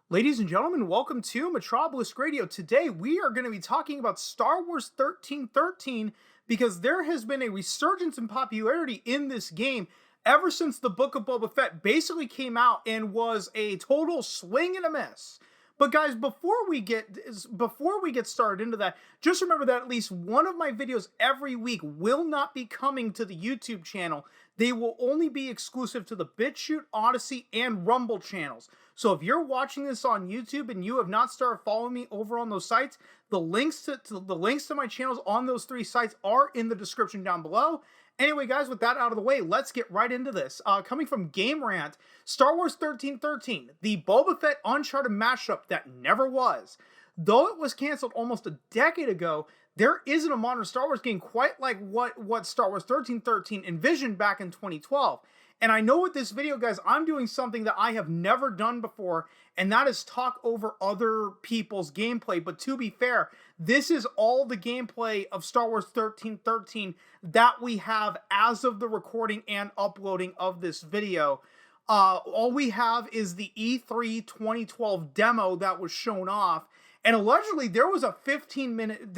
Ladies and gentlemen, welcome to Metropolis Radio. Today we are going to be talking about Star Wars 1313 because there has been a resurgence in popularity in this game ever since the Book of Boba Fett basically came out and was a total swing and a miss. But guys, before we get started into that, just remember that at least one of my videos every week will not be coming to the YouTube channel. They will only be exclusive to the BitChute, Odyssey, and Rumble channels. So if you're watching this on YouTube and you have not started following me over on those sites, the links to my channels on those three sites are in the description down below. Anyway, guys, with that out of the way, let's get right into this. Coming from Game Rant, Star Wars 1313, the Boba Fett Uncharted mashup that never was. Though it was canceled almost a decade ago, there isn't a modern Star Wars game quite like what Star Wars 1313 envisioned back in 2012. And I know with this video, guys, I'm doing something that I have never done before, and that is talk over other people's gameplay. But to be fair, this is all the gameplay of Star Wars 1313 that we have as of the recording and uploading of this video. All we have is the E3 2012 demo that was shown off, and allegedly there was a 15-minute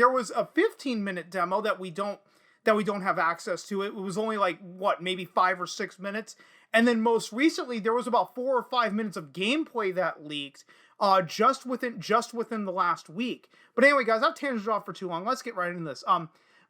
demo that we don't have access to. It was only like maybe 5 or 6 minutes, and then most recently there was about 4 or 5 minutes of gameplay that leaked just within the last week. But anyway, guys, I've tangented off for too long. Let's get right into this.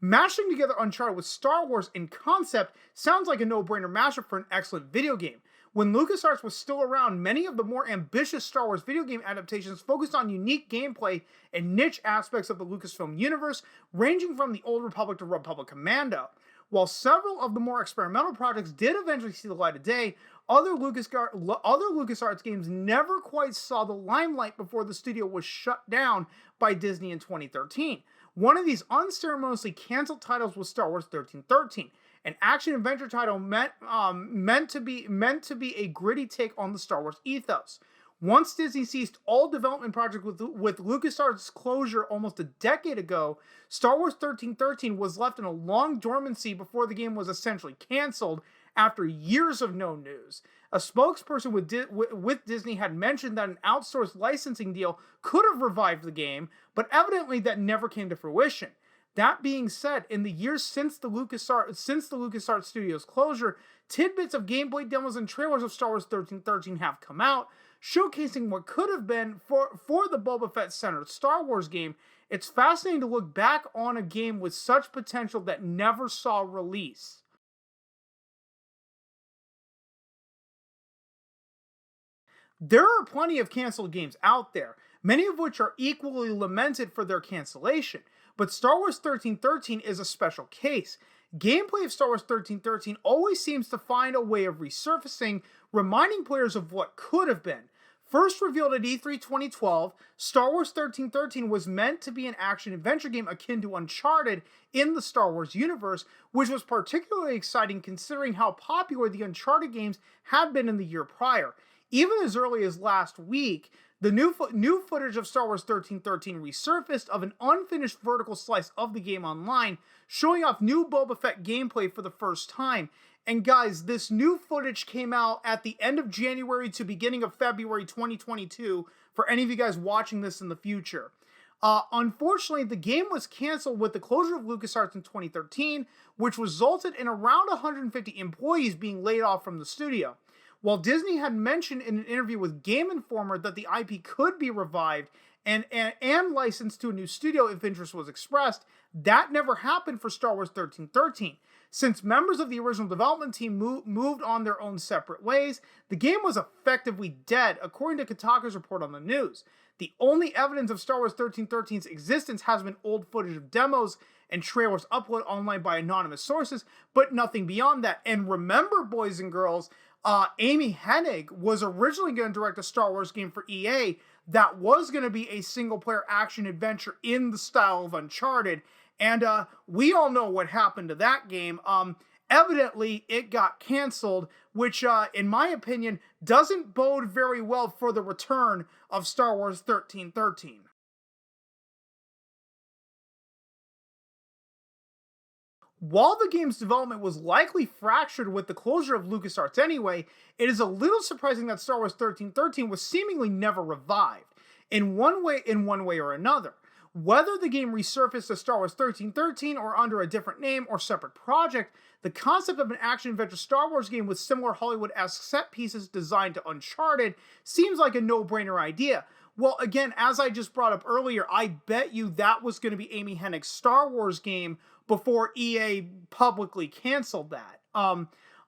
Mashing together Uncharted with Star Wars in concept sounds like a no-brainer mashup for an excellent video game. When Lucasarts was still around, many of the more ambitious Star Wars video game adaptations focused on unique gameplay and niche aspects of the Lucasfilm universe, ranging from the Old Republic to Republic Commando. While several of the more experimental projects did eventually see the light of day, other LucasArts games never quite saw the limelight before the studio was shut down by Disney in 2013. One of these unceremoniously canceled titles was Star Wars 1313. An action-adventure title meant to be a gritty take on the Star Wars ethos. Once Disney ceased all development projects with LucasArts' closure almost a decade ago, Star Wars 1313 was left in a long dormancy before the game was essentially canceled after years of no news. A spokesperson with Disney had mentioned that an outsourced licensing deal could have revived the game, but evidently that never came to fruition. That being said, in the years since the LucasArts Studios closure, tidbits of gameplay demos and trailers of Star Wars 1313 have come out, showcasing what could have been for the Boba Fett-centered Star Wars game. It's fascinating to look back on a game with such potential that never saw release. There are plenty of canceled games out there, many of which are equally lamented for their cancellation. But Star Wars 1313 is a special case. Gameplay of Star Wars 1313 always seems to find a way of resurfacing, reminding players of what could have been. First revealed at E3 2012, Star Wars 1313 was meant to be an action-adventure game akin to Uncharted in the Star Wars universe, which was particularly exciting considering how popular the Uncharted games had been in the year prior. Even as early as last week, the new footage of Star Wars 1313 resurfaced of an unfinished vertical slice of the game online, showing off new Boba Fett gameplay for the first time. And guys, this new footage came out at the end of January to beginning of February 2022 for any of you guys watching this in the future. Unfortunately, the game was canceled with the closure of LucasArts in 2013, which resulted in around 150 employees being laid off from the studio. While Disney had mentioned in an interview with Game Informer that the IP could be revived and licensed to a new studio if interest was expressed, that never happened for Star Wars 1313. Since members of the original development team moved on their own separate ways, the game was effectively dead, according to Kotaku's report on the news. The only evidence of Star Wars 1313's existence has been old footage of demos and trailers uploaded online by anonymous sources, but nothing beyond that. And remember, boys and girls, Amy Hennig was originally going to direct a Star Wars game for EA that was going to be a single-player action-adventure in the style of Uncharted, and we all know what happened to that game. Evidently, it got canceled, which, in my opinion, doesn't bode very well for the return of Star Wars 1313. While the game's development was likely fractured with the closure of Lucasarts anyway, it is a little surprising that Star Wars 1313 was seemingly never revived, in one way or another. Whether the game resurfaced as Star Wars 1313 or under a different name or separate project, the concept of an action-adventure Star Wars game with similar Hollywood-esque set pieces designed to Uncharted seems like a no-brainer idea. Well, again, as I just brought up earlier, I bet you that was going to be Amy Hennig's Star Wars game before EA publicly canceled that.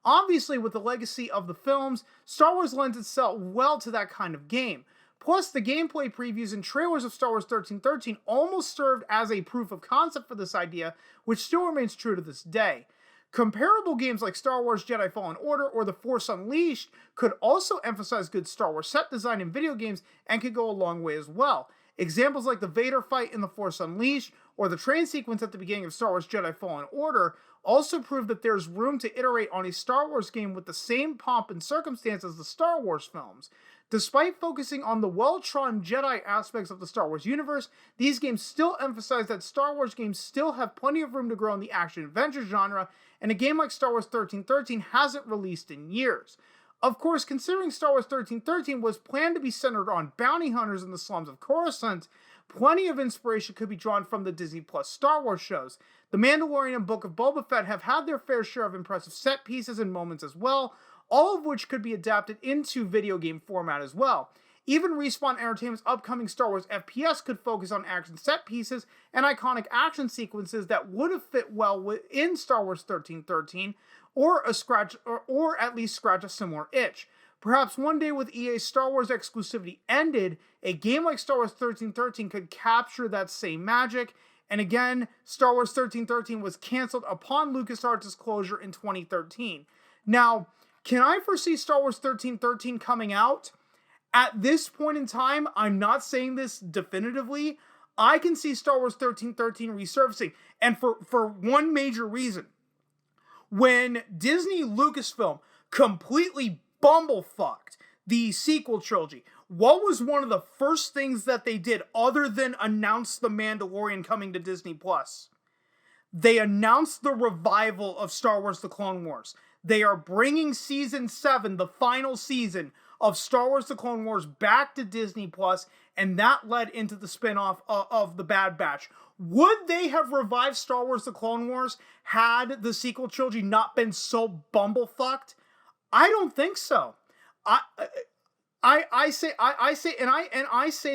Obviously, with the legacy of the films, Star Wars lends itself well to that kind of game. Plus, the gameplay previews and trailers of Star Wars 1313 almost served as a proof of concept for this idea, which still remains true to this day. Comparable games like Star Wars Jedi Fallen Order or The Force Unleashed could also emphasize good Star Wars set design in video games and could go a long way as well. Examples like the Vader fight in The Force Unleashed or the train sequence at the beginning of Star Wars Jedi Fallen Order also prove that there's room to iterate on a Star Wars game with the same pomp and circumstance as the Star Wars films. Despite focusing on the well-trodden Jedi aspects of the Star Wars universe, these games still emphasize that Star Wars games still have plenty of room to grow in the action-adventure genre, and a game like Star Wars 1313 hasn't released in years. Of course, considering Star Wars 1313 was planned to be centered on bounty hunters in the slums of Coruscant, plenty of inspiration could be drawn from the Disney Plus Star Wars shows. The Mandalorian and Book of Boba Fett have had their fair share of impressive set pieces and moments as well, all of which could be adapted into video game format as well. Even Respawn Entertainment's upcoming Star Wars FPS could focus on action set pieces and iconic action sequences that would have fit well within Star Wars 1313, or at least scratch a similar itch. Perhaps one day with EA's Star Wars exclusivity ended, a game like Star Wars 1313 could capture that same magic. And again, Star Wars 1313 was canceled upon LucasArts' closure in 2013. Now, can I foresee Star Wars 1313 coming out? At this point in time, I'm not saying this definitively. I can see Star Wars 1313 resurfacing, and for one major reason. When Disney Lucasfilm completely bumblefucked the sequel trilogy, what was one of the first things that they did other than announce The Mandalorian coming to Disney Plus? They announced the revival of Star Wars The Clone Wars. They are bringing Season 7, the final season of Star Wars The Clone Wars, back to Disney Plus, and that led into the spinoff of The Bad Batch. Would they have revived Star Wars The Clone Wars had the sequel trilogy not been so bumblefucked? I don't think so. I say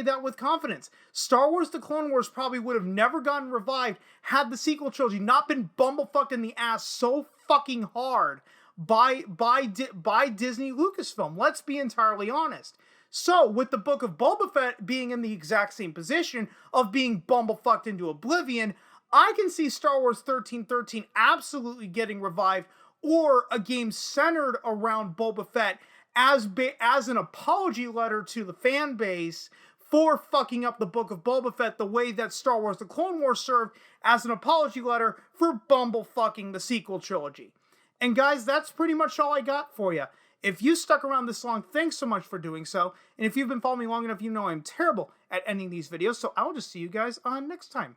that with confidence. Star Wars The Clone Wars probably would have never gotten revived had the sequel trilogy not been bumblefucked in the ass so fucking hard by Disney Lucasfilm. Let's be entirely honest. So, with the Book of Boba Fett being in the exact same position of being bumblefucked into oblivion, I can see Star Wars 1313 absolutely getting revived, or a game centered around Boba Fett as an apology letter to the fan base for fucking up the Book of Boba Fett the way that Star Wars The Clone Wars served as an apology letter for bumblefucking the sequel trilogy. And guys, that's pretty much all I got for you. If you stuck around this long, thanks so much for doing so. And if you've been following me long enough, you know I'm terrible at ending these videos, so I'll just see you guys next time.